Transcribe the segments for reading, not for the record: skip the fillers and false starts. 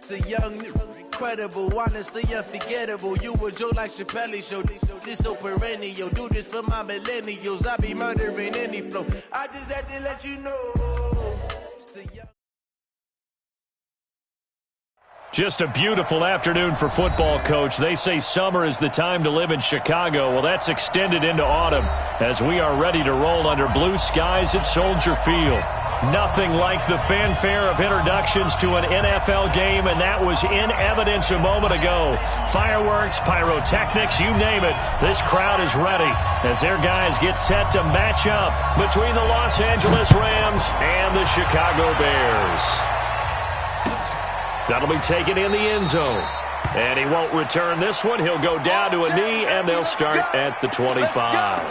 The young, incredible, honestly unforgettable. You a joke like Chappelle Show. This so perennial. Do this for my millennials. I be murdering any flow. I just had to let you know. It's the young. Just a beautiful afternoon for football, Coach. They say summer is the time to live in Chicago. Well, that's extended into autumn as we are ready to roll under blue skies at Soldier Field. Nothing like the fanfare of introductions to an NFL game, and that was in evidence a moment ago. Fireworks, pyrotechnics, you name it. This crowd is ready as their guys get set to match up between the Los Angeles Rams and the Chicago Bears. That'll be taken in the end zone. And he won't return this one. He'll go down to a knee, and they'll start at the 25.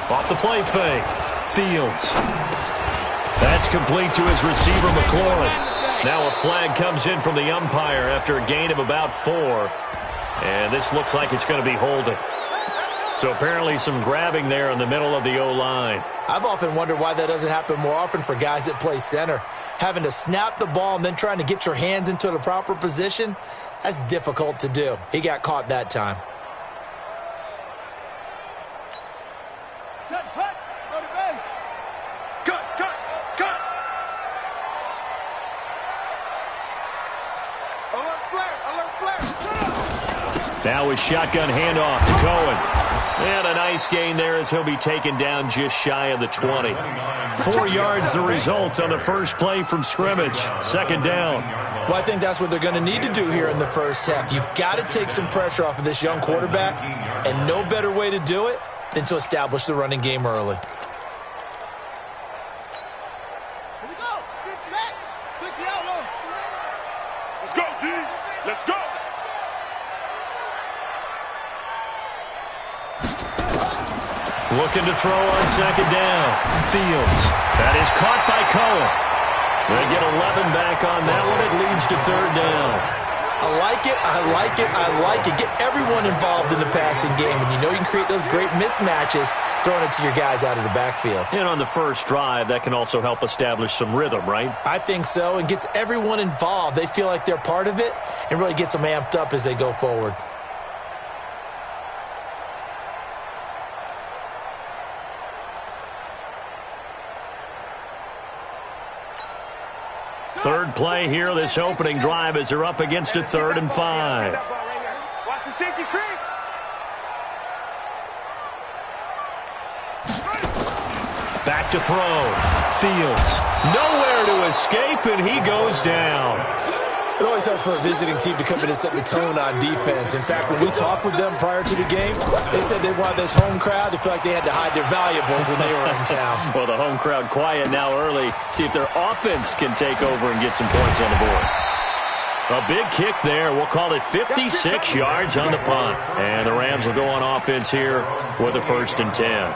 Off the play fake. Fields. That's complete to his receiver, McLaurin. Now a flag comes in from the umpire after a gain of about 4. And this looks like it's going to be holding. So apparently some grabbing there in the middle of the O-line. I've often wondered why that doesn't happen more often for guys that play center. Having to snap the ball and then trying to get your hands into the proper position, that's difficult to do. He got caught that time. Now a shotgun handoff to Cohen. And a nice gain there as he'll be taken down just shy of the 20. 4 yards the result on the first play from scrimmage. Second down. Well, I think that's what they're going to need to do here in the first half. You've got to take some pressure off of this young quarterback, and no better way to do it than to establish the running game early. Here we go. Get set. 60 out low. Let's go, D. Let's go. Looking to throw on second down. Fields. That is caught by Cohen. They get 11 back on that one. It leads to third down. I like it. I like it. I like it. Get everyone involved in the passing game. And you know you can create those great mismatches throwing it to your guys out of the backfield. And on the first drive, that can also help establish some rhythm, right? I think so. And gets everyone involved. They feel like they're part of it and really gets them amped up as they go forward. Third play here, this opening drive as they're up against a 3rd and 5. Watch the safety creep. Back to throw. Fields. Nowhere to escape, and he goes down. It always helps for a visiting team to come in and set the tone on defense. In fact, when we talked with them prior to the game, they said they wanted this home crowd to feel like they had to hide their valuables when they were in town. Well, the home crowd quiet now early. See if their offense can take over and get some points on the board. A big kick there. We'll call it 56 yards on the punt. And the Rams will go on offense here with a 1st and 10.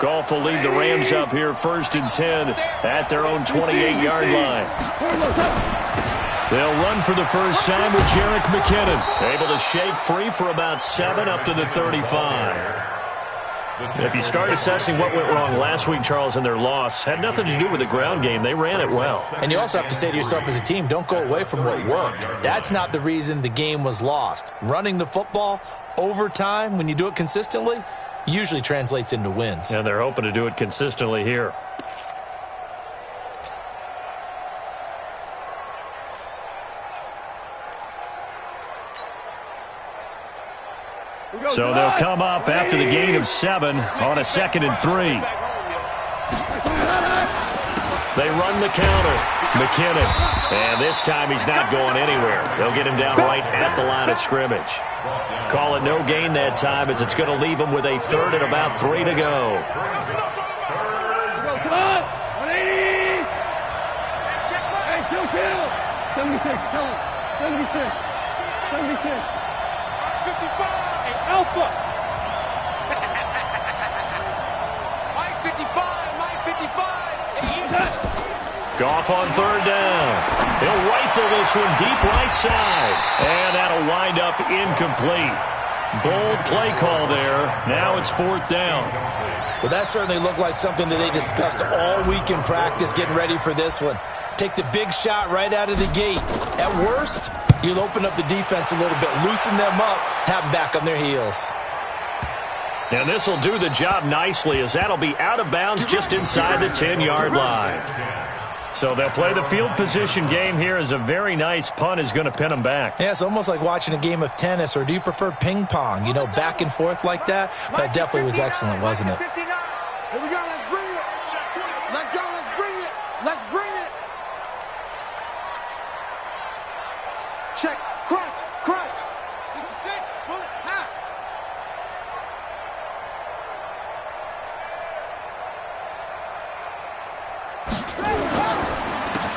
Goff will lead the Rams up here 1st and 10 at their own 28-yard line. They'll run for the first time with Jerick McKinnon. Able to shake free for about 7 up to the 35. If you start assessing what went wrong last week, Charles, in their loss, had nothing to do with the ground game. They ran it well. And you also have to say to yourself as a team, don't go away from what worked. That's not the reason the game was lost. Running the football over time, when you do it consistently, usually translates into wins. And they're hoping to do it consistently here. So they'll come up after the gain of 7 on a 2nd and 3. They run the counter. McKinnon. And this time he's not going anywhere. They'll get him down right at the line of scrimmage. Call it no gain that time as it's going to leave him with a third and about 3 to go. Come on! 180! Hey, kill! 76, kill him. 76. 56. 55! Hey, Alpha! Mike 55! Mike 55! Goff on third down. He'll rifle this one deep right side. And that'll wind up incomplete. Bold play call there. Now it's 4th down. Well, that certainly looked like something that they discussed all week in practice getting ready for this one. Take the big shot right out of the gate. At worst, you'll open up the defense a little bit, loosen them up, have them back on their heels. And this will do the job nicely as that'll be out of bounds just inside the 10-yard line. So they'll play the field position game here as a very nice punt is going to pin them back. Yeah, it's almost like watching a game of tennis, or do you prefer ping pong? You know, back and forth like that? That definitely was excellent, wasn't it? Here we go, let's bring it. Let's go, let's bring it. Let's bring it. Check, crunch. 66, pull it, half.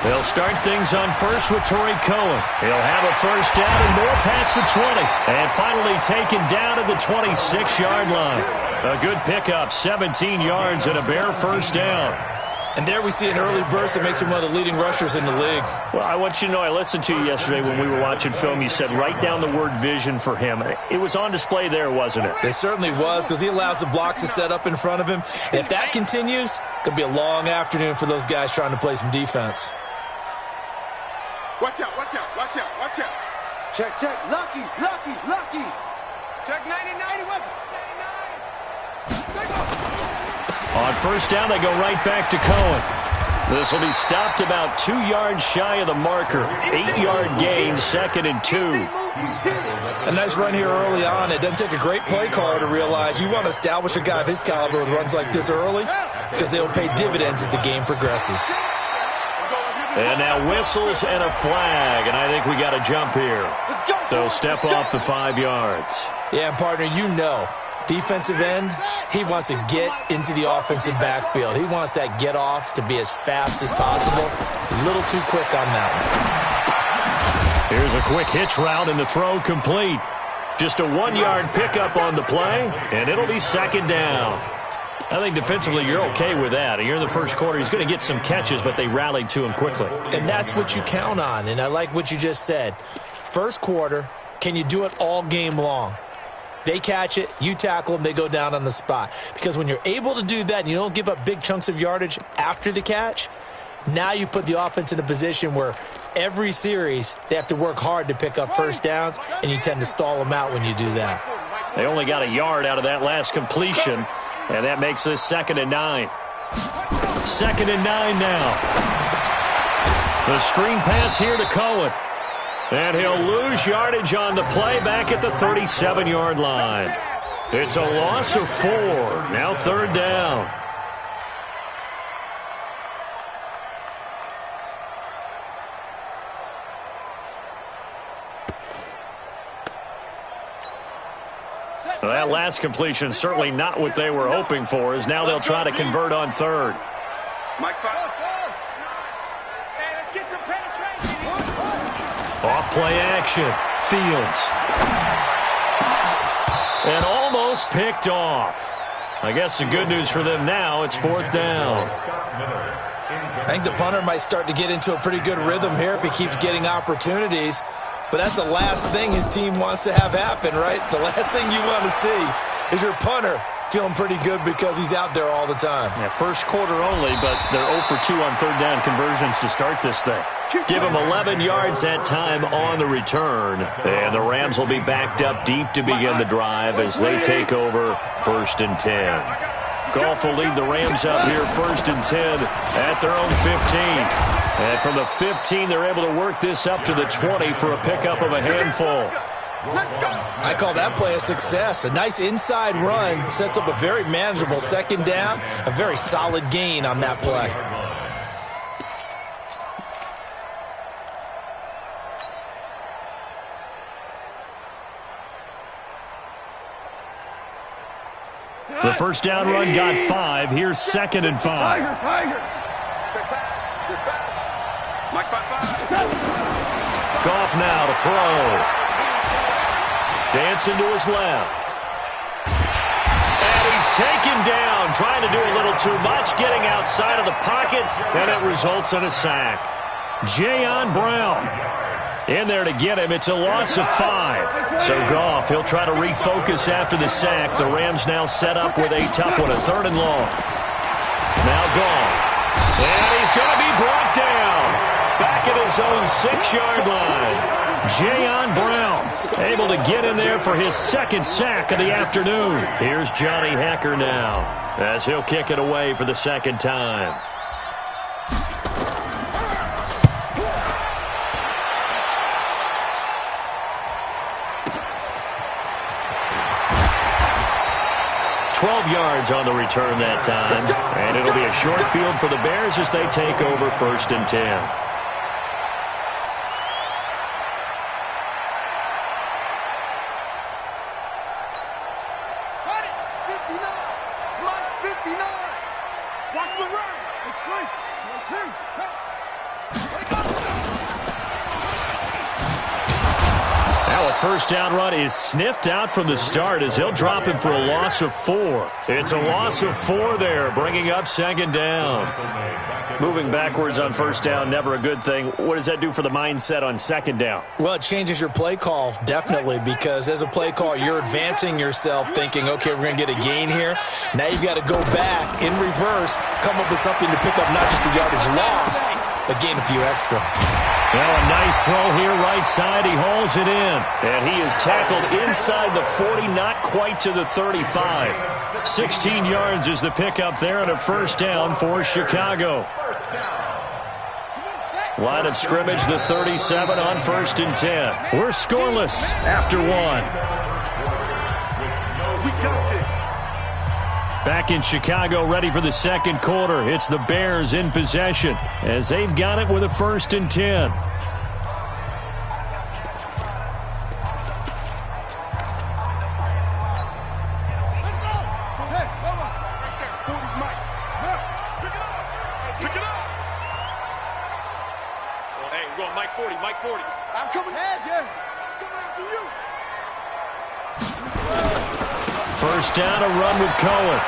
They'll start things on first with Torrey Cohen. He'll have a first down and more past the 20. And finally taken down at the 26-yard line. A good pickup, 17 yards and a bare first down. And there we see an early burst that makes him one of the leading rushers in the league. Well, I want you to know, I listened to you yesterday when we were watching film. You said write down the word vision for him. It was on display there, wasn't it? It certainly was, because he allows the blocks to set up in front of him. And if that continues, it could be a long afternoon for those guys trying to play some defense. Watch out, watch out, watch out, watch out. Check, lucky. Check 90, weapon. 99. On first down, they go right back to Cohen. This will be stopped about 2 yards shy of the marker. 8-yard gain, 2nd and 2. A nice run here early on. It doesn't take a great play caller to realize you want to establish a guy of his caliber with runs like this early, because they will pay dividends as the game progresses. And now whistles and a flag, and I think we got a jump here. So step off the 5 yards. Yeah, and partner, you know, defensive end, he wants to get into the offensive backfield. He wants that get off to be as fast as possible. A little too quick on that one. Here's a quick hitch route and the throw complete. Just a 1-yard pickup on the play, and it'll be 2nd down. I think defensively you're okay with that. You're in the first quarter. He's going to get some catches, but they rallied to him quickly. And that's what you count on, and I like what you just said. First quarter, can you do it all game long? They catch it, you tackle them, they go down on the spot. Because when you're able to do that and you don't give up big chunks of yardage after the catch, now you put the offense in a position where every series they have to work hard to pick up first downs, and you tend to stall them out when you do that. They only got a yard out of that last completion, and that makes this 2nd and 9. 2nd and 9 now. The screen pass here to Cohen. And he'll lose yardage on the play back at the 37-yard line. It's a loss of 4. Now 3rd down. Well, that last completion certainly not what they were hoping for, as now they'll try to convert on 3rd. Mike, hey, let's get some penetration. Off-play action. Fields. And almost picked off. I guess the good news for them now, it's 4th down. I think the punter might start to get into a pretty good rhythm here if he keeps getting opportunities. But that's the last thing his team wants to have happen, right? The last thing you want to see is your punter feeling pretty good because he's out there all the time. Yeah, first quarter only, but they're 0 for 2 on 3rd down conversions to start this thing. Give them 11 yards that time on the return. And the Rams will be backed up deep to begin the drive as they take over 1st and 10. Goff will lead the Rams up here 1st and 10 at their own 15. And from the 15, they're able to work this up to the 20 for a pickup of a handful. I call that play a success. A nice inside run sets up a very manageable 2nd down. A very solid gain on that play. The first down run got 5. Here's 2nd and 5. Goff now to throw. Dancing to his left. And he's taken down, trying to do a little too much, getting outside of the pocket, and it results in a sack. Jayon Brown in there to get him. It's a loss of 5. So Goff, he'll try to refocus after the sack. The Rams now set up with a tough one, a 3rd and long. Now Goff. And he's going to be brought down. Back at his own 6-yard line. Jayon Brown able to get in there for his 2nd sack of the afternoon. Here's Johnny Hekker now as he'll kick it away for the 2nd time. Yards on the return that time, and it'll be a short field for the Bears as they take over 1st and 10. First down run is sniffed out from the start as he'll drop him for a loss of 4. It's a loss of 4 there, bringing up 2nd down. Moving backwards on 1st down, never a good thing. What does that do for the mindset on 2nd down? Well, it changes your play call, definitely, because as a play call, you're advancing yourself thinking, okay, we're going to get a gain here. Now you've got to go back in reverse, come up with something to pick up not just the yardage lost, but gain a few extra. Well, a nice throw here right side. He hauls it in. And he is tackled inside the 40, not quite to the 35. 16 yards is the pickup there and a 1st down for Chicago. Line of scrimmage, the 37 on 1st and 10. We're scoreless after 1. Back in Chicago, ready for the 2nd quarter. It's the Bears in possession as they've got it with a 1st and 10. First down, a run with Cohen.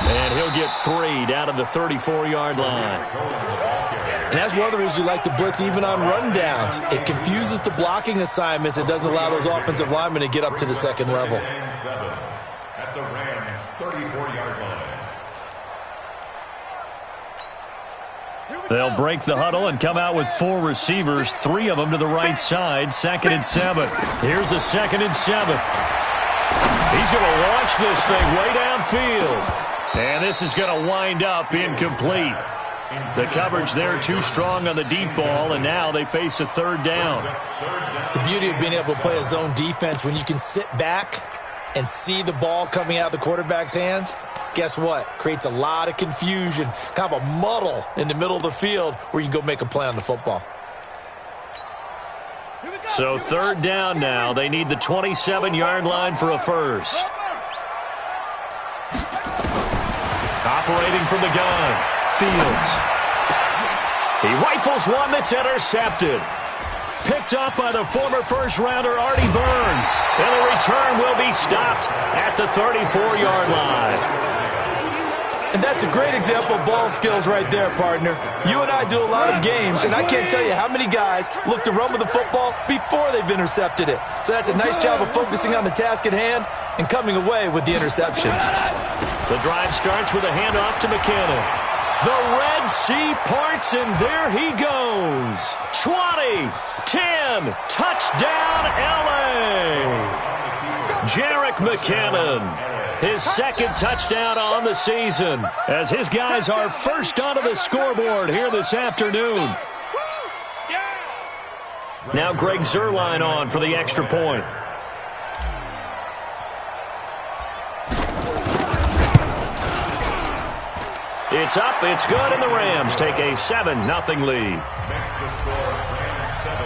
And he'll get 3 down to the 34-yard line. And that's one of the reasons you like to blitz even on rundowns. It confuses the blocking assignments. It doesn't allow those offensive linemen to get up to the 2nd level. At the Rams' 34-yard line. They'll break the huddle and come out with 4 receivers, 3 of them to the right side. 2nd and 7. Here's a 2nd and 7. He's going to launch this thing way downfield. And this is going to wind up incomplete. The coverage there too strong on the deep ball, and now they face a 3rd down. The beauty of being able to play a zone defense when you can sit back and see the ball coming out of the quarterback's hands, guess what? Creates a lot of confusion, kind of a muddle in the middle of the field where you can go make a play on the football. So 3rd down now. They need the 27-yard line for a 1st. Operating from the gun, Fields. He rifles one that's intercepted. Picked up by the former first-rounder Artie Burns. And the return will be stopped at the 34-yard line. And that's a great example of ball skills right there, partner. You and I do a lot of games, and I can't tell you how many guys look to run with the football before they've intercepted it. So that's a nice job of focusing on the task at hand and coming away with the interception. The drive starts with a handoff to McKinnon. The Red Sea parts, and there he goes. 20, 10, touchdown, L.A. Jerick McKinnon, his 2nd touchdown on the season, as his guys are first onto the scoreboard here this afternoon. Now Greg Zuerlein on for the extra point. It's up, it's good, and the Rams take a 7-0 lead. Next to score, Rams 7,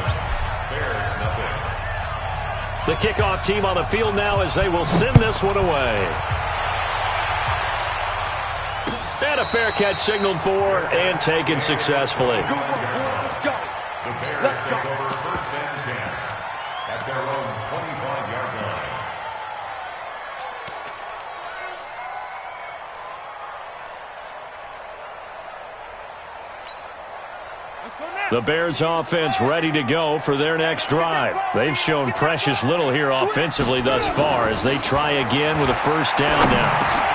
Bears 0. The kickoff team on the field now as they will send this one away. And a fair catch signaled for and taken successfully. The Bears take over first and 10 at their own 25-yard line. The Bears offense ready to go for their next drive. They've shown precious little here offensively thus far as they try again with a first down now.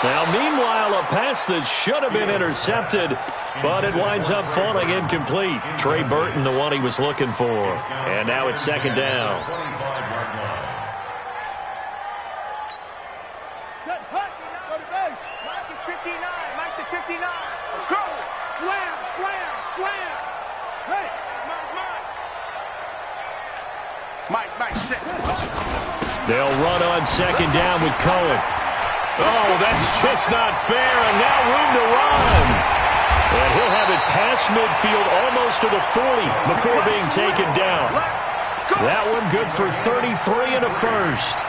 Now, meanwhile, a pass that should have been intercepted, but it winds up falling incomplete. Trey Burton, the one he was looking for. And now it's second down. Set, hut, go to base. Mike is 59. Mike to 59. Go. Slam, slam, slam. Hey, Mike, check. They'll run on second down with Cohen. Oh, that's just not fair, and now room to run. And he'll have it past midfield almost to the 40 before being taken down. That one good for 33 and a first.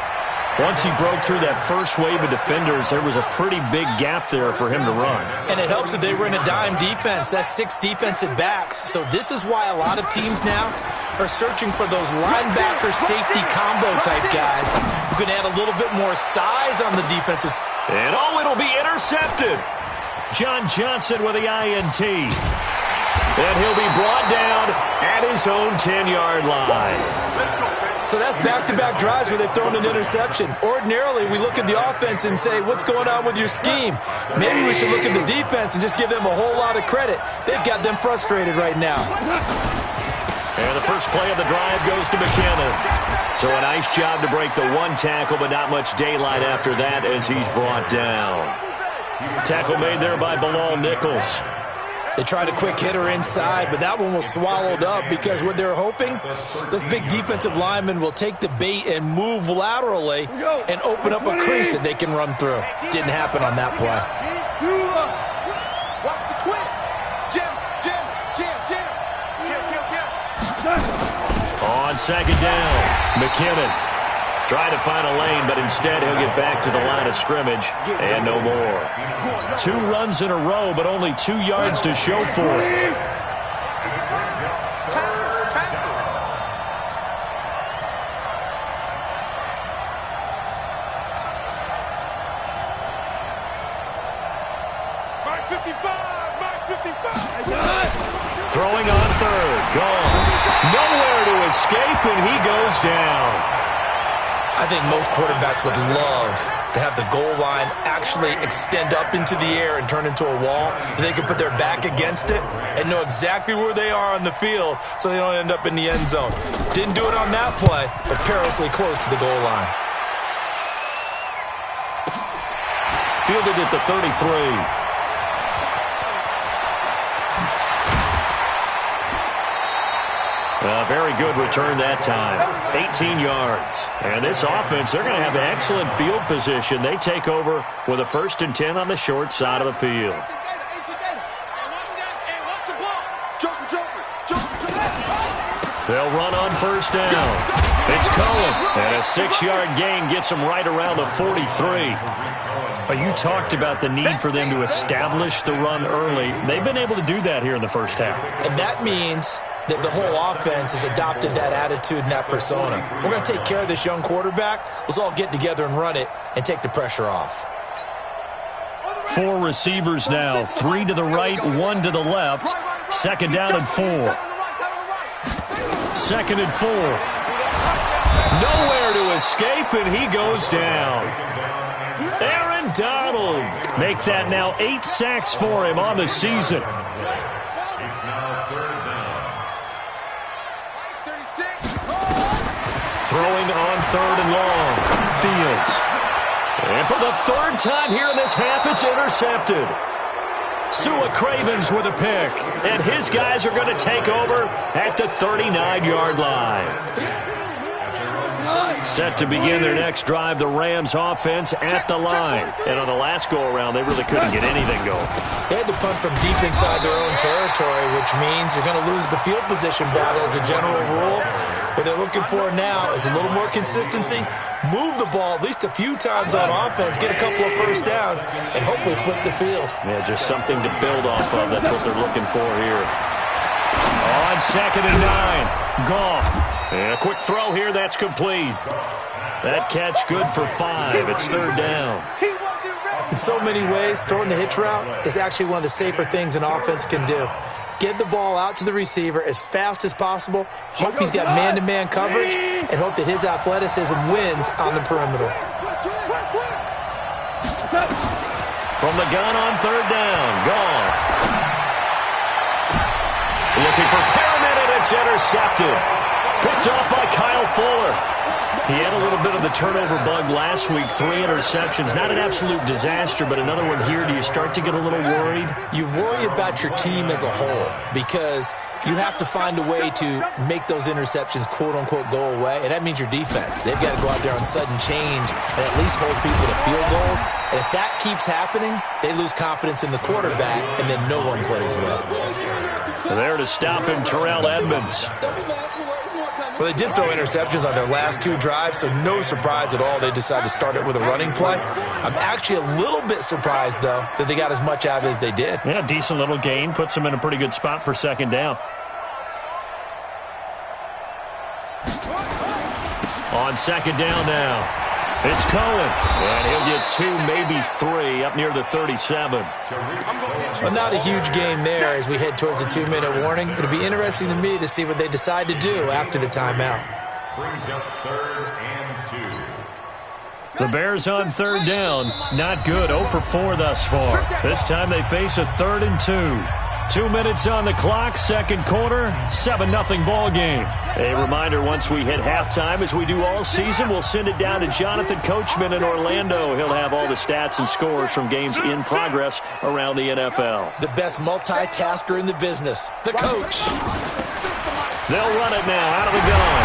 Once he broke through that first wave of defenders, there was a pretty big gap there for him to run. And it helps that they were in a dime defense. That's 6 defensive backs. So this is why a lot of teams now are searching for those linebacker safety combo type guys who can add a little bit more size on the defensive side. And oh, it'll be intercepted. John Johnson with the INT. And he'll be brought down at his own 10-yard line. So that's back-to-back drives where they've thrown an interception. Ordinarily, we look at the offense and say, what's going on with your scheme? Maybe we should look at the defense and just give them a whole lot of credit. They've got them frustrated right now. And the first play of the drive goes to McKinnon. So a nice job to break the one tackle, but not much daylight after that as he's brought down. Tackle made there by Bilal Nichols. They tried a quick hitter inside, but that one was swallowed up because what they're hoping, those big defensive linemen will take the bait and move laterally and open up a crease that they can run through. Didn't happen on that play. Watch the twins. Jim. On second down, McKinnon trying to find a lane, but instead he'll get back to the line of scrimmage and no more. 2 runs in a row, but only 2 yards to show for it. Mike 55. Throwing on third, gone. Nowhere to escape, and he goes down. I think most quarterbacks would love to have the goal line actually extend up into the air and turn into a wall. They can put their back against it and know exactly where they are on the field so they don't end up in the end zone. Didn't do it on that play, but perilously close to the goal line. Fielded at the 33. A very good return that time. 18 yards. And this offense, they're going to have excellent field position. They take over with a 1st and 10 on the short side of the field. They'll run on first down. It's Cohen. And a 6-yard gain gets them right around the 43. You talked about the need for them to establish the run early. They've been able to do that here in the first half. And that means that the whole offense has adopted that attitude and that persona. We're going to take care of this young quarterback. Let's all get together and run it and take the pressure off. 4 receivers now, 3 to the right, 1 to the left. Second down and 4. Second and 4. Nowhere to escape, and he goes down. Aaron Donald. Make that now 8 sacks for him on the season. It's now third down. Throwing on third and long. Fields. And for the 3rd time here in this half, it's intercepted. Sua Cravens with a pick. And his guys are going to take over at the 39-yard line. Set to begin their next drive, the Rams offense at the line. And on the last go-around, they really couldn't get anything going. They had to punt from deep inside their own territory, which means you're going to lose the field position battle as a general rule. What they're looking for now is a little more consistency, move the ball at least a few times on offense, get a couple of first downs, and hopefully flip the field. Yeah, just something to build off of. That's what they're looking for here. On 2nd and 9, Goff. And a quick throw here, that's complete. That catch good for 5. It's 3rd down. In so many ways, throwing the hitch route is actually one of the safer things an offense can do. Get the ball out to the receiver as fast as possible, hope he's got man-to-man coverage, and hope that his athleticism wins on the perimeter. From the gun on 3rd down, Goff. Looking for Perriman, and it's intercepted. Picked off by Kyle Fuller. He had a little bit of the turnover bug last week, 3 interceptions. Not an absolute disaster, but another one here. Do you start to get a little worried? You worry about your team as a whole because you have to find a way to make those interceptions, quote-unquote, go away, and that means your defense. They've got to go out there on sudden change and at least hold people to field goals. And if that keeps happening, they lose confidence in the quarterback, and then no one plays well. There to stop him, Terrell Edmonds. Well, they did throw interceptions on their last 2 drives, so no surprise at all they decided to start it with a running play. I'm actually a little bit surprised, though, that they got as much out of it as they did. Yeah, decent little gain. Puts them in a pretty good spot for 2nd down. On 2nd down now. It's Cohen, and he'll get 2, maybe 3, up near the 37. Well, not a huge gain there as we head towards the 2-minute warning. It'll be interesting to me to see what they decide to do after the timeout. Brings up 3rd and 2. The Bears on 3rd down. Not good. 0 for 4 thus far. This time they face a 3rd and 2. 2 minutes on the clock, 2nd quarter, 7-0 ball game. A reminder, once we hit halftime, as we do all season, we'll send it down to Jonathan Coachman in Orlando. He'll have all the stats and scores from games in progress around the NFL. The best multitasker in the business, the coach. They'll run it now out of the gun.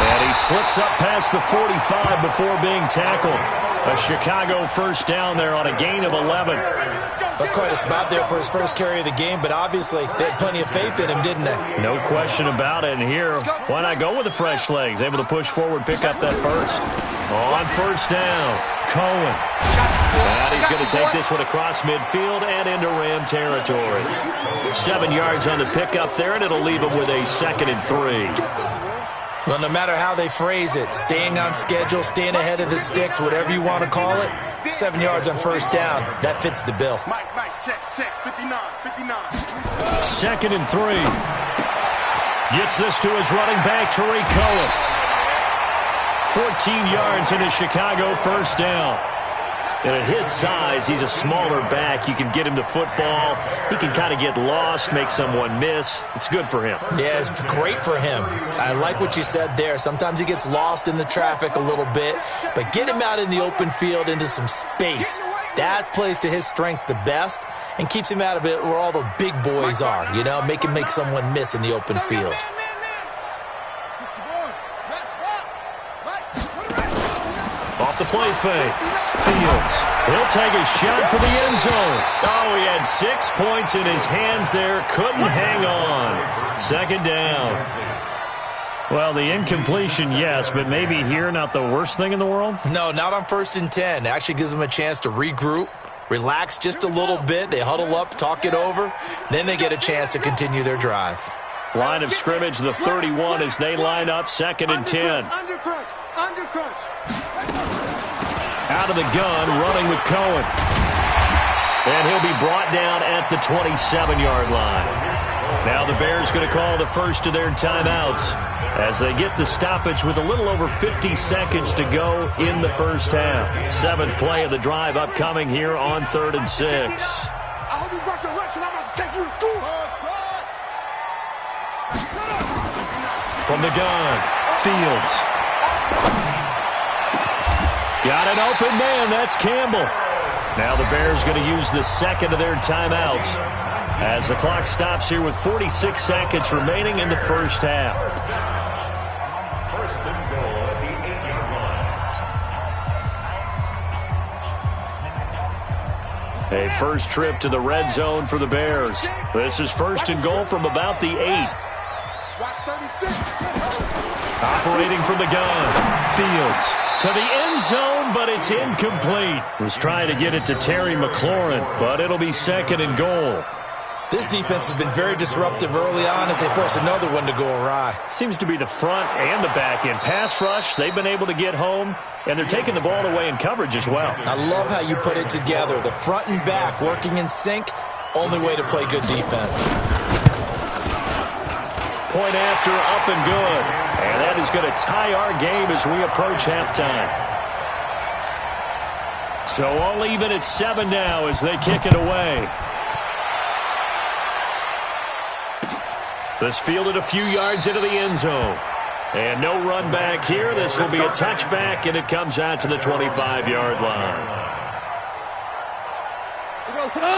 And he slips up past the 45 before being tackled. A Chicago 1st down there on a gain of 11. That's quite a spot there for his first carry of the game, but obviously they had plenty of faith in him, didn't they? No question about it. And here, why not go with the fresh legs? Able to push forward, pick up that first. On 1st down, Cohen. And he's going to take this one across midfield and into Ram territory. 7 yards on the pickup there, and it'll leave him with a 2nd and 3. Well, no matter how they phrase it, staying on schedule, staying ahead of the sticks, whatever you want to call it, 7 yards on 1st down, that fits the bill. Mike, check, 59. 2nd and 3. Gets this to his running back, Tariq Cohen. 14 yards in a Chicago 1st down. And at his size, he's a smaller back. You can get him to football. He can kind of get lost, make someone miss. It's good for him. Yeah, it's great for him. I like what you said there. Sometimes he gets lost in the traffic a little bit, but get him out in the open field into some space. That plays to his strengths the best and keeps him out of it where all the big boys are, you know, make him make someone miss in the open field. Off the play fake. Fields. He'll take a shot for the end zone. Oh, he had 6 points in his hands there. Couldn't hang on. 2nd down. Well, the incompletion, yes, but maybe here not the worst thing in the world? No, not on 1st and 10. It actually gives them a chance to regroup, relax just a little bit. They huddle up, talk it over. Then they get a chance to continue their drive. Line of scrimmage, the 31 as they line up, 2nd and 10. Undercrunch. Out of the gun, running with Cohen. And he'll be brought down at the 27-yard line. Now the Bears going to call the first of their timeouts as they get the stoppage with a little over 50 seconds to go in the 1st half. 7th play of the drive upcoming here on 3rd and 6. I hope you brought your lunch because I'm about to take you to school. From the gun, Fields. Got an open man, that's Campbell. Now the Bears going to use the 2nd of their timeouts as the clock stops here with 46 seconds remaining in the 1st half. 1st and goal at the 8-yard line. A first trip to the red zone for the Bears. This is 1st and goal from about the 8. Operating from the gun. Fields to the end zone, but it's incomplete. Was trying to get it to Terry McLaurin, but it'll be 2nd and goal. This defense has been very disruptive early on as they force another one to go awry. Seems to be the front and the back end. Pass rush, they've been able to get home, and they're taking the ball away in coverage as well. I love how you put it together. The front and back working in sync, only way to play good defense. Point after, up and good. And that is going to tie our game as we approach halftime. So all even at 7 now as they kick it away. This fielded a few yards into the end zone. And no run back here. This will be a touchback, and it comes out to the 25-yard line.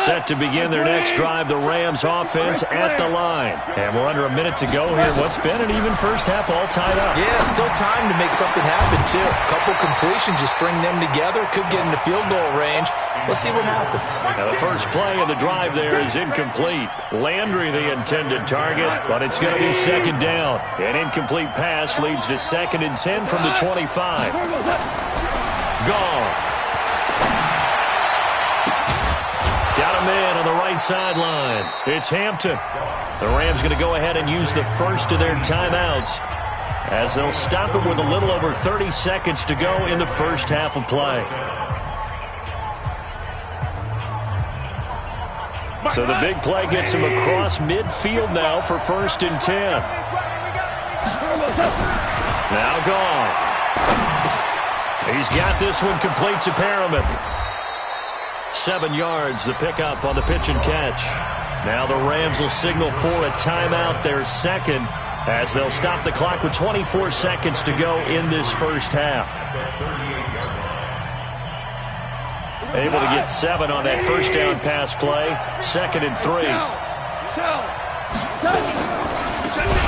Set to begin their next drive, the Rams offense at the line. And we're under a minute to go here. What's been an even first half all tied up. Yeah, still time to make something happen, too. A couple completions, you string them together, could get into field goal range. Let's see what happens. Now the first play of the drive there is incomplete. Landry the intended target, but it's going to be 2nd down. An incomplete pass leads to 2nd and 10 from the 25. Goff. Got a man on the right sideline. It's Hampton. The Rams going to go ahead and use the first of their timeouts as they'll stop it with a little over 30 seconds to go in the first half of play. So the big play gets him across midfield now for 1st and 10. Now Goff. He's got this one complete to Perriman. 7 yards, the pickup on the pitch and catch. Now the Rams will signal for a timeout, their 2nd, as they'll stop the clock with 24 seconds to go in this first half. Able to get 7 on that first down pass play. 2nd and 3.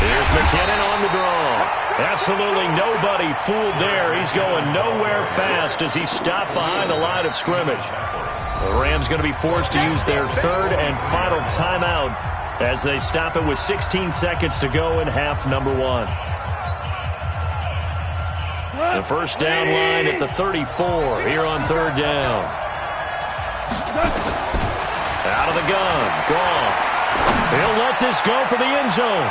Here's McKinnon on the draw. Absolutely nobody fooled there. He's going nowhere fast as he stopped behind the line of scrimmage. The Rams going to be forced to use their 3rd and final timeout as they stop it with 16 seconds to go in half number 1. The first down line at the 34 here on 3rd down. Out of the gun, Goff. He'll let this go for the end zone.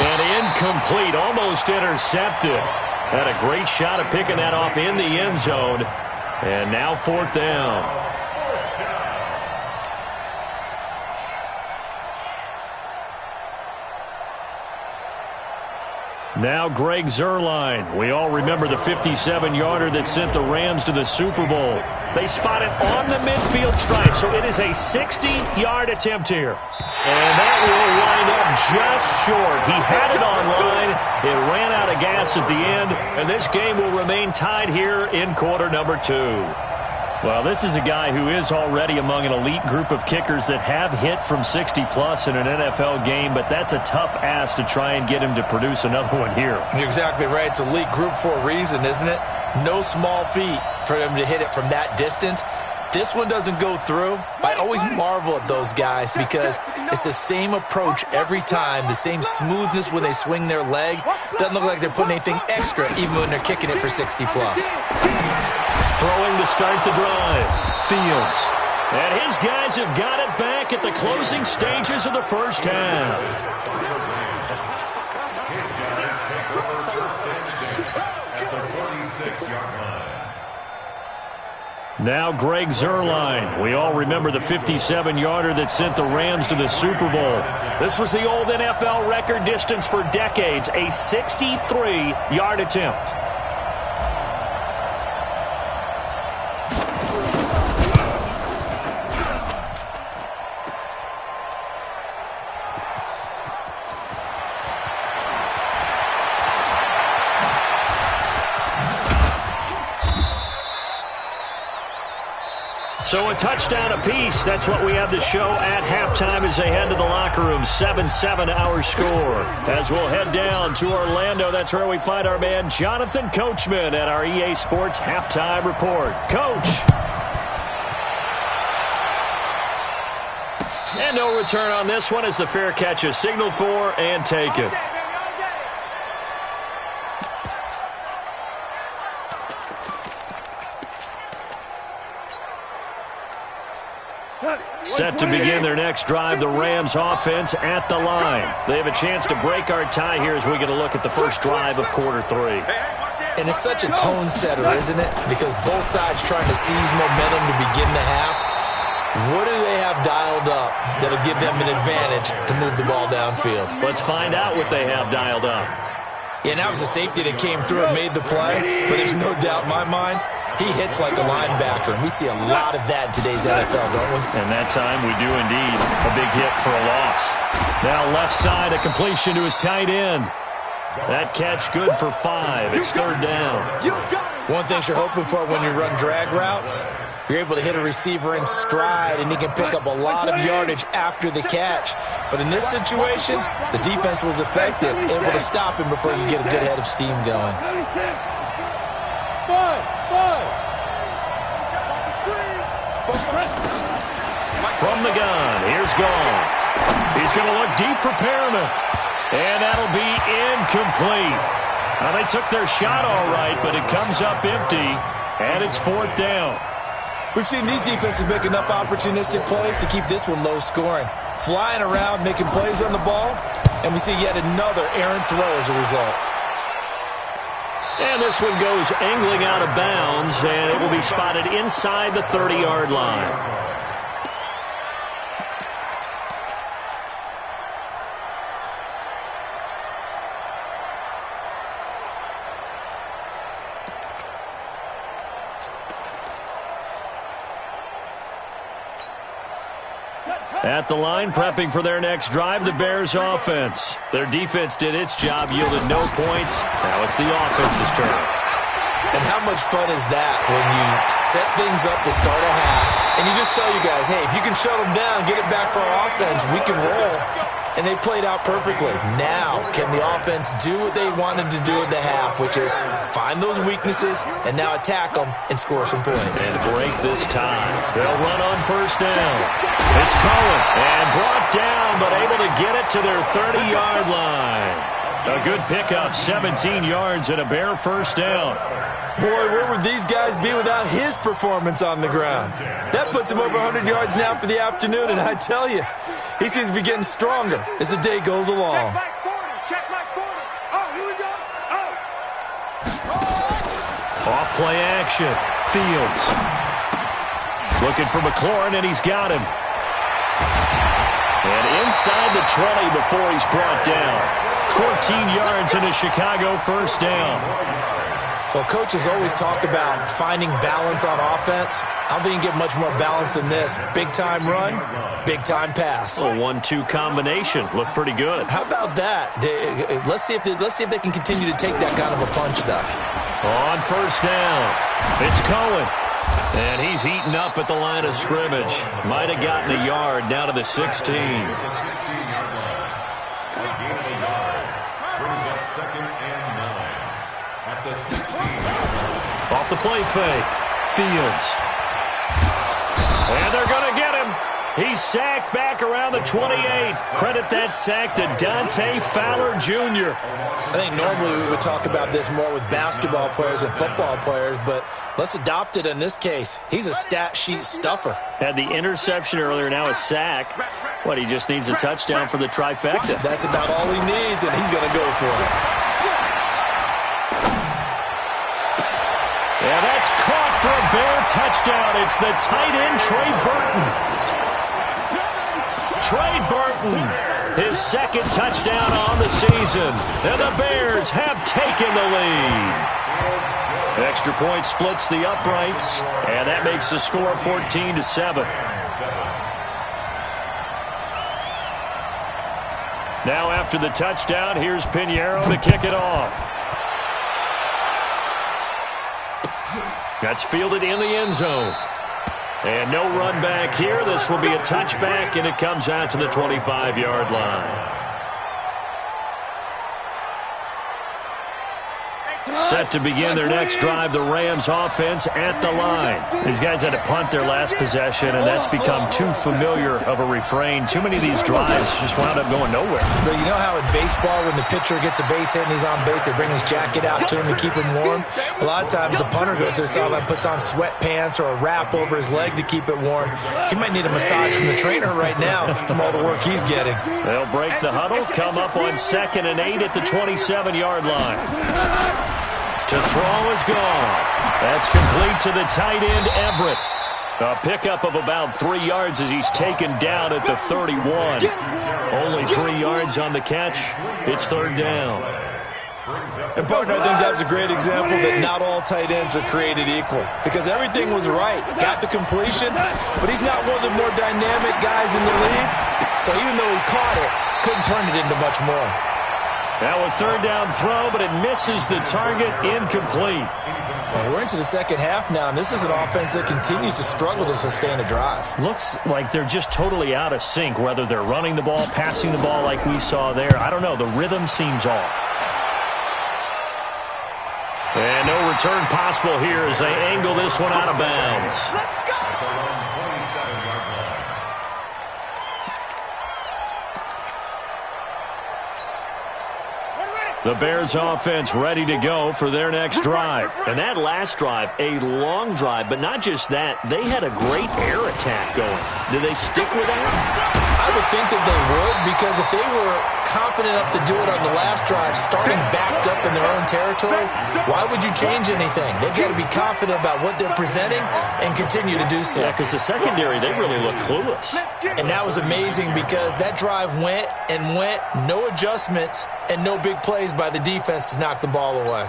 And incomplete, almost intercepted. Had a great shot at picking that off in the end zone. And now 4th down. Now Greg Zuerlein. We all remember the 57-yarder that sent the Rams to the Super Bowl. They spot it on the midfield stripe, so it is a 60-yard attempt here. And that will wind up just short. He had it on line. It ran out of gas at the end, and this game will remain tied here in quarter number 2. Well, this is a guy who is already among an elite group of kickers that have hit from 60-plus in an NFL game, but that's a tough ask to try and get him to produce another one here. You're exactly right. It's elite group for a reason, isn't it? No small feat for him to hit it from that distance. This one doesn't go through. I always marvel at those guys because it's the same approach every time, the same smoothness when they swing their leg. Doesn't look like they're putting anything extra even when they're kicking it for 60-plus. Throwing to start the drive. Fields. And his guys have got it back at the closing stages of the first half. Now Greg Zuerlein. We all remember the 57-yarder that sent the Rams to the Super Bowl. This was the old NFL record distance for decades, a 63-yard attempt. So a touchdown apiece. That's what we have to show at halftime as they head to the locker room. 7-7 our score. As we'll head down to Orlando, that's where we find our man Jonathan Coachman at our EA Sports Halftime Report. Coach. And no return on this one as the fair catch is signaled for and taken. Set to begin their next drive, the Rams offense at the line. They have a chance to break our tie here as we get a look at the first drive of quarter 3. And it's such a tone setter, isn't it? Because both sides trying to seize momentum to begin the half. What do they have dialed up that'll give them an advantage to move the ball downfield? Let's find out what they have dialed up. Yeah, and that was a safety that came through and made the play, but there's no doubt in my mind he hits like a linebacker, and we see a lot of that in today's NFL, don't we? And that time we do indeed. A big hit for a loss. Now left side, a completion to his tight end. That catch good for 5. It's third down. One thing you're hoping for when you run drag routes, you're able to hit a receiver in stride, and he can pick up a lot of yardage after the catch. But in this situation, the defense was effective, able to stop him before you get a good head of steam going. From the gun, here's Goff. He's going to look deep for Perriman. And that'll be incomplete. Now, they took their shot all right, but it comes up empty, and it's fourth down. We've seen these defenses make enough opportunistic plays to keep this one low scoring. Flying around, making plays on the ball, and we see yet another errant throw as a result. And this one goes angling out of bounds, and it will be spotted inside the 30-yard line. At the line, prepping for their next drive, the Bears offense. Their defense did its job, yielded no points. Now it's the offense's turn. And how much fun is that when you set things up to start a half, and you just tell you guys, hey, if you can shut them down, get it back for our offense, we can roll. And they played out perfectly. Now, can the offense do what they wanted to do at the half, which is find those weaknesses and now attack them and score some points. And break this tie. They'll run on first down. It's Cohen, and brought down, but able to get it to their 30-yard line. A good pickup, 17 yards and a Bear first down. Boy, where would these guys be without his performance on the ground? That puts him over 100 yards now for the afternoon, and I tell you, he seems to be getting stronger as the day goes along. Check my 40. Oh, here we go. Off play action. Fields. Looking for McLaurin, and he's got him. And inside the 20 before he's brought down. 14 yards and a Chicago first down. Well, coaches always talk about finding balance on offense. I don't think you can get much more balance than this. Big-time run, big-time pass. A 1-2 combination. Looked pretty good. How about that? Let's see if they can continue to take that kind of a punch, though. On first down, it's Cohen. And he's eaten up at the line of scrimmage. Might have gotten a yard down to the 16. Off the play fake. Fields. And they're going to get him. He's sacked back around the 28. Credit that sack to Dante Fowler Jr. I think normally we would talk about this more with basketball players and football players, but let's adopt it in this case. He's a stat sheet stuffer. Had the interception earlier, now a sack. What, he just needs a touchdown for the trifecta. That's about all he needs, and he's going to go for it. Yeah, that's caught for a Bear touchdown. It's the tight end, Trey Burton. Trey Burton, his second touchdown on the season. And the Bears have taken the lead. Extra point splits the uprights, and that makes the score 14-7. Now after the touchdown, here's Pinheiro to kick it off. That's fielded in the end zone. And no run back here. This will be a touchback, and it comes out to the 25-yard line. Set to begin their next drive, the Rams offense at the line. These guys had to punt their last possession, and that's become too familiar of a refrain. Too many of these drives just wound up going nowhere. But you know how in baseball, when the pitcher gets a base hit and he's on base, they bring his jacket out to him to keep him warm? A lot of times the punter goes to the sideline, puts on sweatpants or a wrap over his leg to keep it warm. He might need a massage from the trainer right now from all the work he's getting. They'll break the huddle, come up on 2nd and 8 at the 27-yard line. To throw is gone. That's complete to the tight end, Everett. A pickup of about 3 yards as he's taken down at the 31. Only 3 yards on the catch. It's 3rd down. And, partner, I think that was a great example that not all tight ends are created equal, because everything was right. Got the completion, but he's not one of the more dynamic guys in the league. So even though he caught it, couldn't turn it into much more. Now a 3rd down throw, but it misses the target, incomplete. And we're into the second half now, and this is an offense that continues to struggle to sustain a drive. Looks like they're just totally out of sync, whether they're running the ball, passing the ball like we saw there. I don't know. The rhythm seems off. And no return possible here as they angle this one out of bounds. The Bears offense ready to go for their next drive. And that last drive, a long drive, but not just that. They had a great air attack going. Do they stick with that? I would think that they would, because if they were confident enough to do it on the last drive, starting backed up in their own territory, why would you change anything? They've got to be confident about what they're presenting and continue to do so. Yeah, because the secondary, they really look clueless. And that was amazing because that drive went and went, no adjustments, and no big plays by the defense to knock the ball away.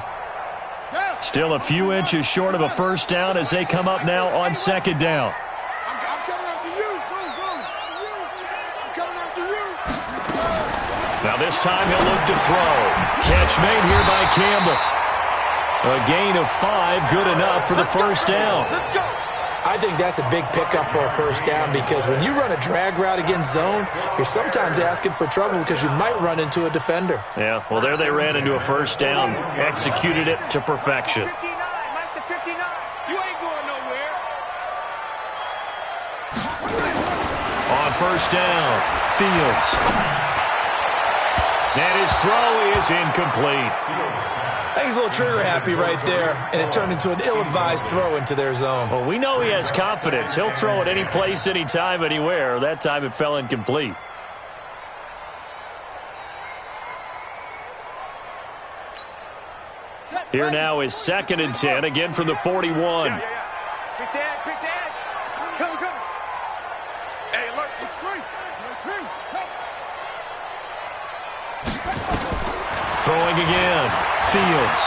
Still a few inches short of a 1st down as they come up now on 2nd down. Now this time he'll look to throw. Catch made here by Campbell. A gain of 5, good enough for the 1st down. I think that's a big pickup for a 1st down, because when you run a drag route against zone, you're sometimes asking for trouble because you might run into a defender. Yeah, well, there they ran into a 1st down. Executed it to perfection. You ain't going nowhere. On 1st down, Fields. And his throw is incomplete. I think he's a little trigger happy right there, and it turned into an ill-advised throw into their zone. Well, we know he has confidence. He'll throw it any place, anytime, anywhere. That time it fell incomplete. Here now is 2nd and 10, again from the 41. Quick dash. Come. Hey, look, it's free. Throwing again. Fields.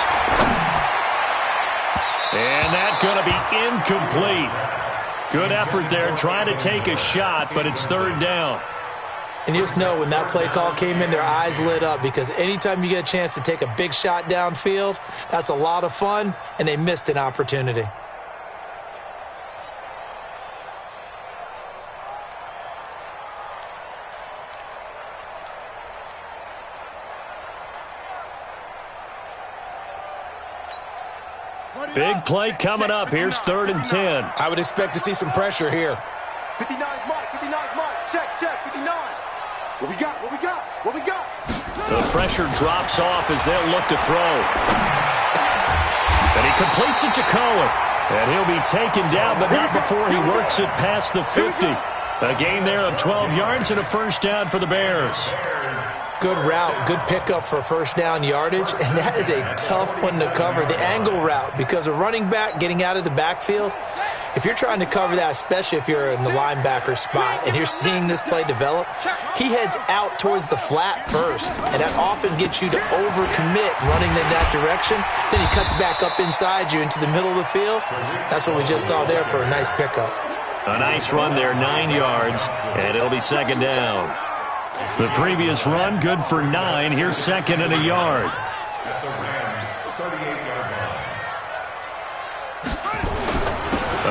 And that's going to be incomplete. Good effort there, trying to take a shot, but it's 3rd down. And you just know when that play call came in, their eyes lit up, because anytime you get a chance to take a big shot downfield, that's a lot of fun, and they missed an opportunity. Big play coming up. Here's 3rd and 10. I would expect to see some pressure here. 59's mark. Check, 59. What we got? The pressure drops off as they'll look to throw. And he completes it to Cohen. And he'll be taken down, but not before he works it past the 50. A gain there of 12 yards and a 1st down for the Bears. Good route, good pickup for 1st down yardage, and that is a tough one to cover, the angle route, because a running back getting out of the backfield, if you're trying to cover that, especially if you're in the linebacker spot and you're seeing this play develop, he heads out towards the flat first, and that often gets you to overcommit running in that direction. Then he cuts back up inside you into the middle of the field. That's what we just saw there for a nice pickup. A nice run there, 9 yards, and it'll be 2nd down. The previous run, good for 9. Here's 2nd and a yard.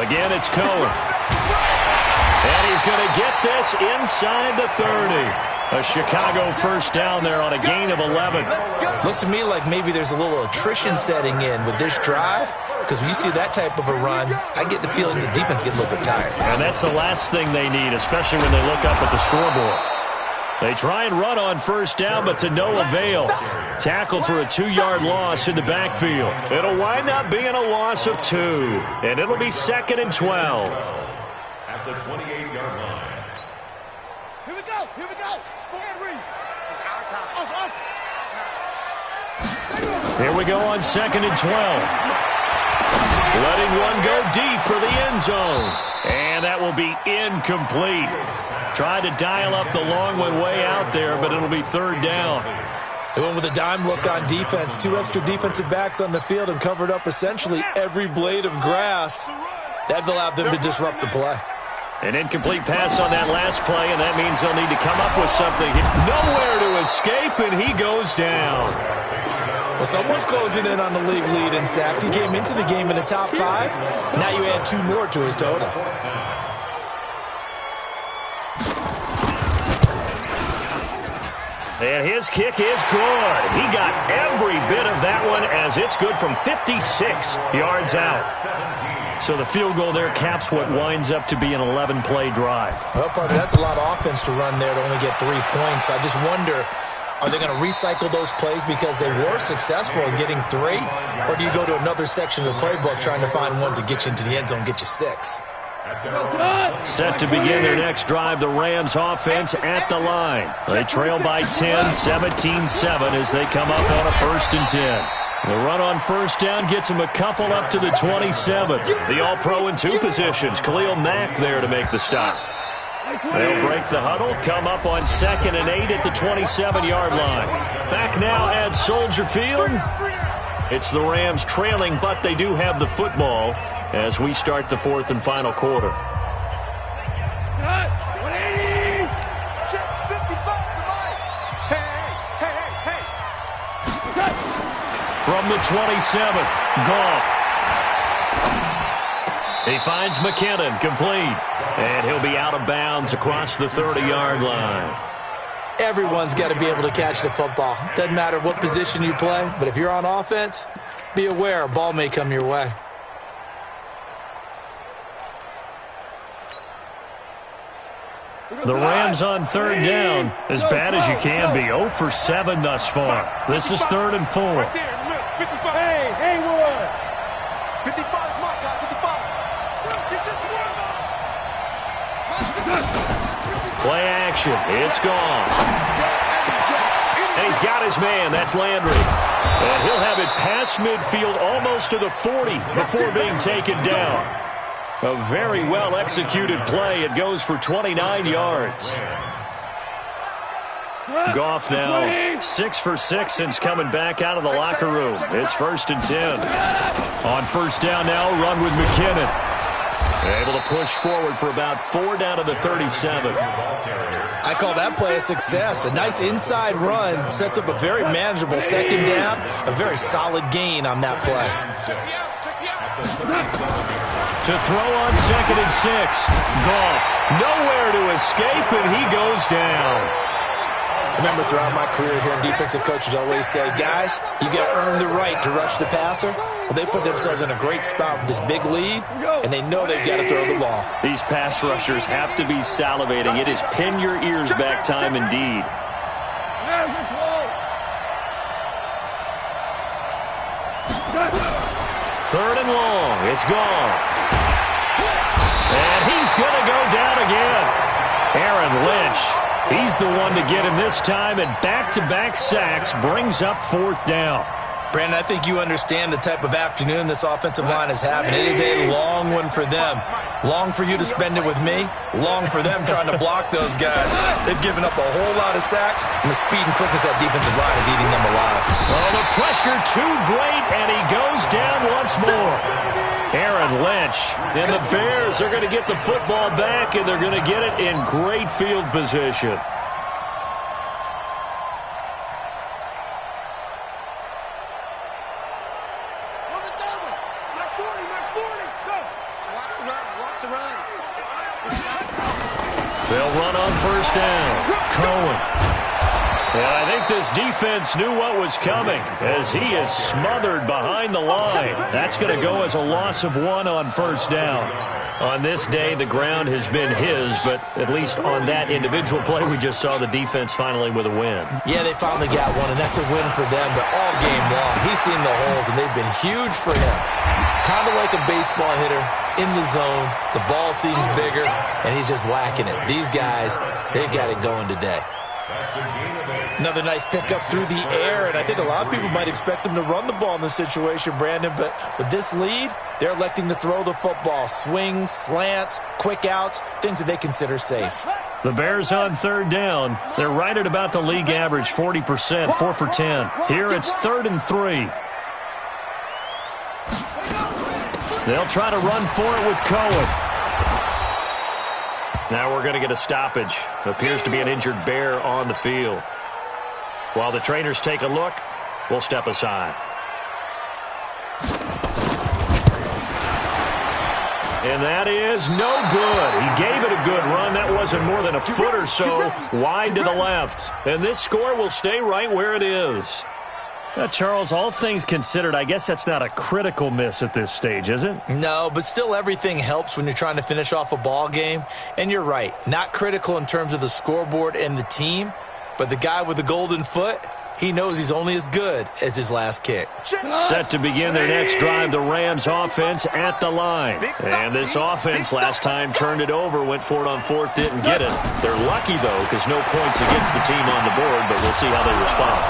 Again, it's Cohen. And he's going to get this inside the 30. A Chicago first down there on a gain of 11. Looks to me like maybe there's a little attrition setting in with this drive, because when you see that type of a run, I get the feeling the defense gets a little bit tired. And that's the last thing they need, especially when they look up at the scoreboard. They try and run on first down, but to no avail. Tackle for a 2-yard loss in the backfield. It'll wind up being a loss of 2, and it'll be 2nd and 12. At the 28-yard line. Here we go. Here we go. Go ahead, Reed. It's our time. Here we go on 2nd and 12. Letting one go deep for the end zone. And that will be incomplete. Tried to dial up the long one way out there, but it'll be 3rd down. They went with a dime look on defense. 2 extra defensive backs on the field and covered up essentially every blade of grass. That allowed them to disrupt the play. An incomplete pass on that last play, and that means they'll need to come up with something. Nowhere to escape, and he goes down. Well, someone's closing in on the league lead in sacks. He came into the game in the top 5. Now you add 2 more to his total. And his kick is good. He got every bit of that one as it's good from 56 yards out. So the field goal there caps what winds up to be an 11-play drive. Well, partner, that's a lot of offense to run there to only get 3 points. I just wonder, are they going to recycle those plays because they were successful in getting 3? Or do you go to another section of the playbook trying to find ones that get you into the end zone and get you 6? Set to begin their next drive, the Rams offense at the line. They trail by 10, 17-7 as they come up on a 1st and 10. The run on first down gets him a couple up to the 27. The All-Pro in 2 positions. Khalil Mack there to make the stop. They'll break the huddle, come up on 2nd and 8 at the 27-yard line. Back now at Soldier Field. It's the Rams trailing, but they do have the football as we start the 4th and final quarter. From the 27th, Goff. He finds McKinnon, complete. And he'll be out of bounds across the 30-yard line. Everyone's got to be able to catch the football. Doesn't matter what position you play, but if you're on offense, be aware a ball may come your way. The Rams on 3rd down, as bad as you can be. 0 for 7 thus far. This is 3rd and 4. Right there, look, 55. Hey, Haywood. 55 is my guy, 55. Get your swerve on. Play action. It's gone. And he's got his man. That's Landry. And he'll have it past midfield almost to the 40 before being taken down. A very well-executed play. It goes for 29 yards. Goff now 6 for 6 since coming back out of the locker room. It's 1st and 10. On first down now, run with McKinnon. Able to push forward for about 4 down to the 37. I call that play a success. A nice inside run sets up a very manageable 2nd down. A very solid gain on that play. To throw on 2nd and 6. Goff nowhere to escape, and he goes down. Remember, throughout my career here in defensive coaches, I always say, guys, you got to earn the right to rush the passer. Well, they put themselves in a great spot with this big lead, and they know they've got to throw the ball. These pass rushers have to be salivating. It is pin your ears back time indeed. 3rd and long. It's gone. And he's going to go down again. Aaron Lynch. He's the one to get him this time, and back-to-back sacks brings up 4th down. Brandon, I think you understand the type of afternoon this offensive line is having. It is a long one for them. Long for you to spend it with me. Long for them trying to block those guys. They've given up a whole lot of sacks, and the speed and quickness of that defensive line is eating them alive. Well, the pressure too great, and he goes down once more. Aaron Lynch. And the Bears are going to get the football back, and they're going to get it in great field position. They'll run on first down. Cohen. And I think this defense knew what was coming as he is smothered behind the line. That's going to go as a loss of 1 on first down. On this day, the ground has been his, but at least on that individual play, we just saw the defense finally with a win. Yeah, they finally got one, and that's a win for them, but all game long, he's seen the holes, and they've been huge for him. Kind of like a baseball hitter in the zone. The ball seems bigger, and he's just whacking it. These guys, they've got it going today. Another nice pickup through the air, and I think a lot of people might expect them to run the ball in this situation, Brandon, but with this lead, they're electing to throw the football. Swings, slants, quick outs, things that they consider safe. The Bears on third down. They're right at about the league average, 40%, 4 for 10. Here it's 3rd and 3. They'll try to run for it with Cohen. Now we're going to get a stoppage. Appears to be an injured Bear on the field. While the trainers take a look, we'll step aside. And that is no good. He gave it a good run. That wasn't more than a foot or so wide to the left. And this score will stay right where it is. Charles, all things considered, I guess that's not a critical miss at this stage, is it? No, but still everything helps when you're trying to finish off a ball game. And you're right, not critical in terms of the scoreboard and the team, but the guy with the golden foot, he knows he's only as good as his last kick. Set to begin their next drive, the Rams offense at the line. And this offense last time turned it over, went for it on 4th, didn't get it. They're lucky, though, because no points against the team on the board, but we'll see how they respond.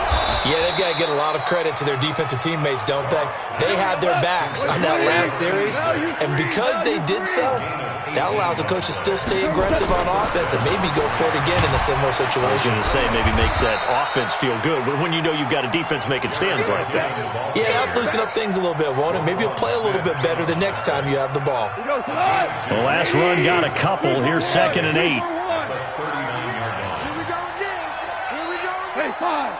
Yeah, they've got to get a lot of credit to their defensive teammates, don't they? They had their backs on that last series, and because they did so, that allows the coach to still stay aggressive on offense and maybe go for it again in a similar situation. I was going to say maybe makes that offense feel good, but when you know you've got a defense making stands like that. Yeah, that'll loosen up things a little bit, won't it? Maybe you'll play a little bit better the next time you have the ball. The last run got a couple. Here's 2nd and 8. Here we go again. Here we go again. Hey, 5.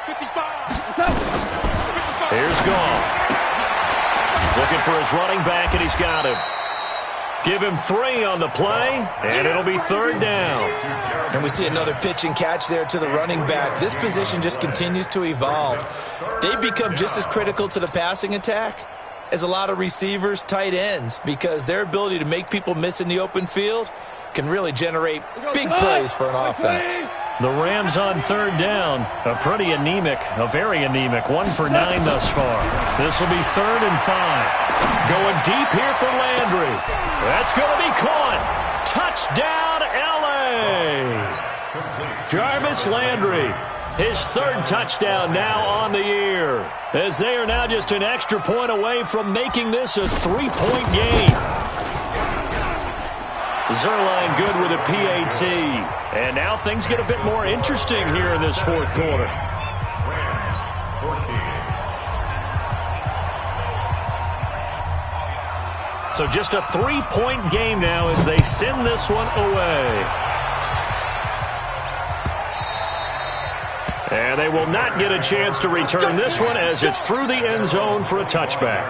55. Here's Gall. Looking for his running back, and he's got him. Give him 3 on the play, and it'll be 3rd down. And we see another pitch and catch there to the running back. This position just continues to evolve. They become just as critical to the passing attack as a lot of receivers, tight ends, because their ability to make people miss in the open field can really generate big plays for an offense. The Rams on 3rd down, a pretty anemic, a very anemic, 1 for 9 thus far. This will be 3rd and 5. Going deep here for Landry. That's going to be caught. Touchdown, L.A. Jarvis Landry, his 3rd touchdown now on the year, as they are now just an extra point away from making this a 3-point game. Zerline good with a PAT. And now things get a bit more interesting here in this 4th quarter. So just a 3-point game now as they send this one away. And they will not get a chance to return this one as it's through the end zone for a touchback.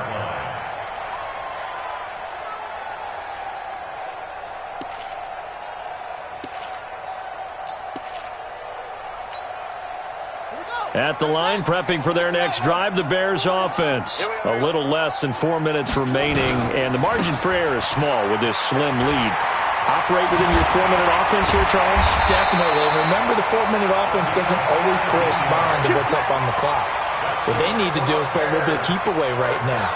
At the line, prepping for their next drive, the Bears offense. A little less than 4 minutes remaining, and the margin for error is small with this slim lead. Operate within your 4-minute offense here, Charles? Definitely. Remember, the 4-minute offense doesn't always correspond to what's up on the clock. What they need to do is play a little bit of keep away right now.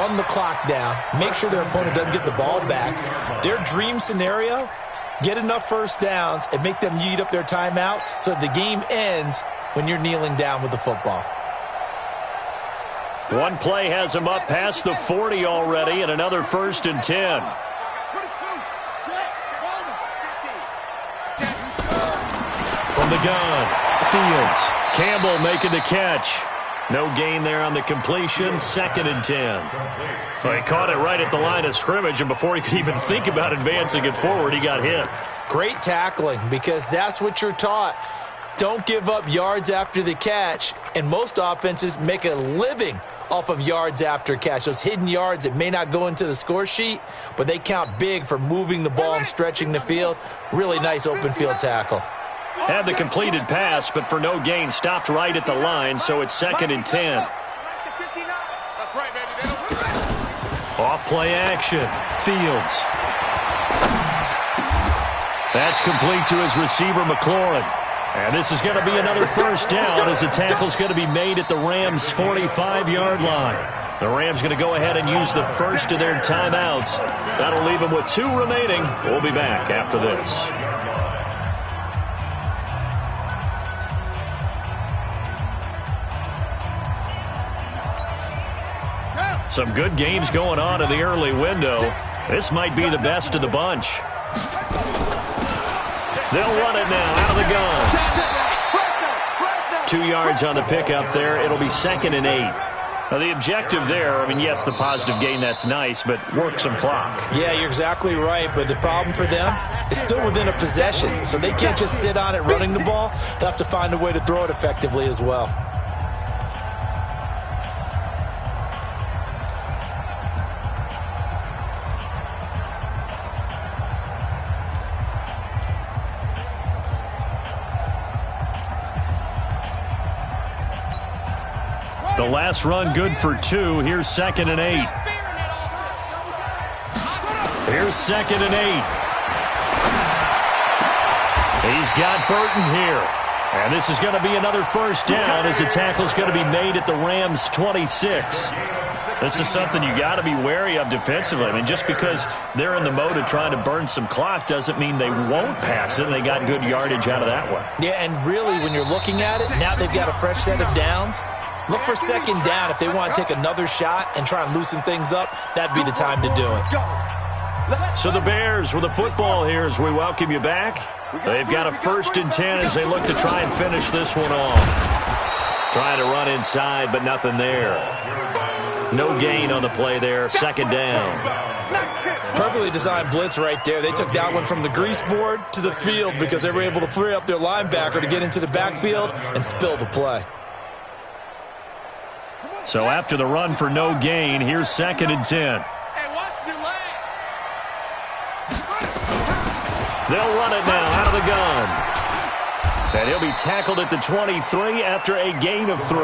Run the clock down. Make sure their opponent doesn't get the ball back. Their dream scenario, get enough first downs and make them eat up their timeouts so the game ends when you're kneeling down with the football. One play has him up past the 40 already, and another 1st and 10. From the gun, Fields. Campbell making the catch. No gain there on the completion. 2nd and 10. So he caught it right at the line of scrimmage, and before he could even think about advancing it forward, he got hit. Great tackling, because that's what you're taught. Don't give up yards after the catch, and most offenses make a living off of yards after catch. Those hidden yards that may not go into the score sheet, but they count big for moving the ball and stretching the field. Really nice open field tackle. Had the completed pass, but for no gain, stopped right at the line, so it's 2nd and 10. That's right, baby. Off play action. Fields. That's complete to his receiver, McLaurin. And this is going to be another first down as the tackle's going to be made at the Rams' 45-yard line. The Rams going to go ahead and use the first of their timeouts. That'll leave them with 2 remaining. We'll be back after this. Some good games going on in the early window. This might be the best of the bunch. They'll run it now out of the gun. 2 yards on the pickup there. It'll be 2nd and 8. Now, the objective there, I mean, yes, the positive gain, that's nice, but work some clock. Yeah, you're exactly right, but the problem for them is still within a possession, so they can't just sit on it running the ball. They'll have to find a way to throw it effectively as well. The last run good for 2. Here's 2nd and 8. Here's 2nd and 8. He's got Burton here. And this is going to be another first down as the tackle's going to be made at the Rams' 26. This is something you got to be wary of defensively. I mean, just because they're in the mode of trying to burn some clock doesn't mean they won't pass it, and they got good yardage out of that one. Yeah, and really, when you're looking at it, now they've got a fresh set of downs. Look for 2nd down. If they want to take another shot and try and loosen things up, that'd be the time to do it. So the Bears with the football here as we welcome you back. They've got a 1st and 10 as they look to try and finish this one off. Trying to run inside, but nothing there. No gain on the play there. 2nd down. Perfectly designed blitz right there. They took that one from the grease board to the field because they were able to free up their linebacker to get into the backfield and spill the play. So after the run for no gain, here's 2nd and 10. They'll run it now out of the gun. And he'll be tackled at the 23 after a gain of 3.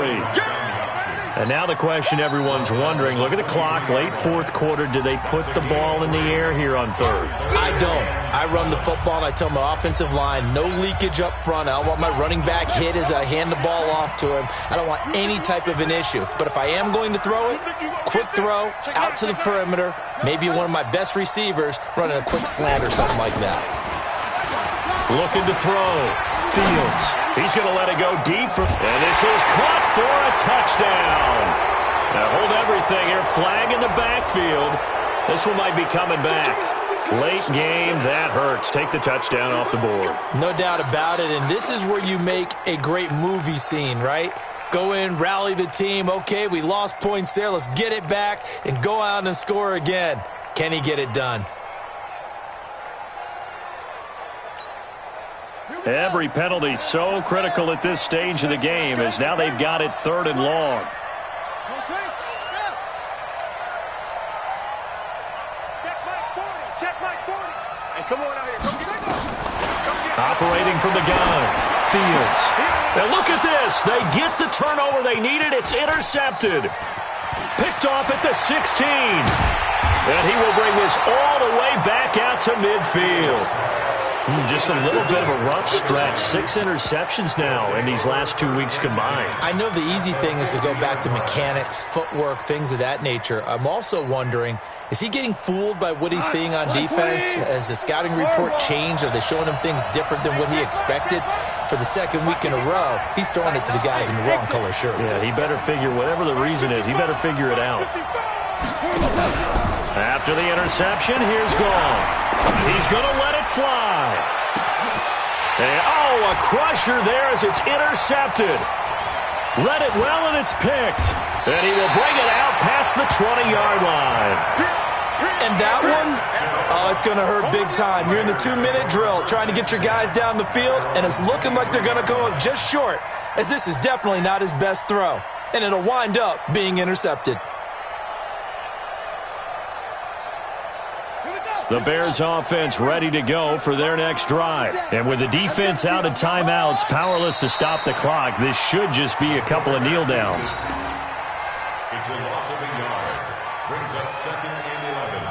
And now the question everyone's wondering, look at the clock, late 4th quarter, do they put the ball in the air here on 3rd? I don't. I run the football and I tell my offensive line, no leakage up front. I don't want my running back hit as I hand the ball off to him. I don't want any type of an issue. But if I am going to throw it, quick throw, out to the perimeter, maybe one of my best receivers running a quick slant or something like that. Looking to throw. Fields. He's going to let it go deep. And this is caught for a touchdown. Now hold everything here. Flag in the backfield. This one might be coming back. Late game, that hurts. Take the touchdown off the board. No doubt about it, and this is where you make a great movie scene, right? Go in, rally the team. Okay, we lost points there. Let's get it back and go out and score again. Can he get it done? Every penalty so critical at this stage of the game as now they've got it 3rd and long. Operating from the gun. Fields. Now look at this. They get the turnover they needed. It's intercepted. Picked off at the 16. And he will bring this all the way back out to midfield. Just a little bit of a rough stretch. 6 interceptions now in these last 2 weeks combined. I know the easy thing is to go back to mechanics, footwork, things of that nature. I'm also wondering, is he getting fooled by what he's seeing on defense? Has the scouting report changed? Are they showing him things different than what he expected? For the 2nd week in a row, he's throwing it to the guys in the wrong color shirts. Yeah, he better figure, whatever the reason is, he better figure it out. After the interception, here's Goff. He's going to let it fly. And, a crusher there as it's intercepted. Read it well, and it's picked. And he will bring it out past the 20-yard line. And that one, it's going to hurt big time. You're in the 2-minute drill trying to get your guys down the field, and it's looking like they're going to go just short, as this is definitely not his best throw. and it'll wind up being intercepted. The Bears offense ready to go for their next drive. And with the defense out of timeouts, powerless to stop the clock, this should just be a couple of kneel downs. It's a loss of a yard. Brings up 2nd and 11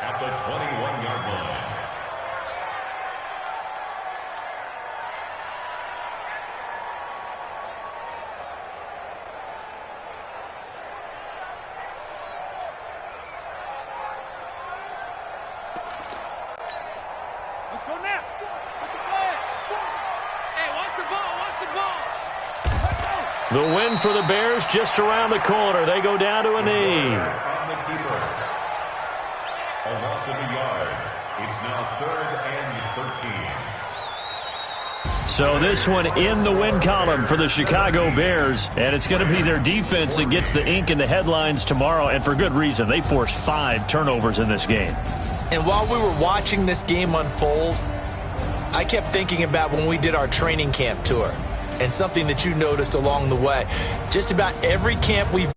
at the 21-yard line. Let's go now. Put the flag. Hey, watch the ball. Watch the ball. Let's go. The win for the Bears just around the corner. They go down to a knee. On the keeper. A loss of a yard. It's now 3rd and 13. So this one in the win column for the Chicago Bears, and it's going to be their defense that gets the ink in the headlines tomorrow, and for good reason. They forced 5 turnovers in this game. And while we were watching this game unfold, I kept thinking about when we did our training camp tour and something that you noticed along the way. Just about every camp we've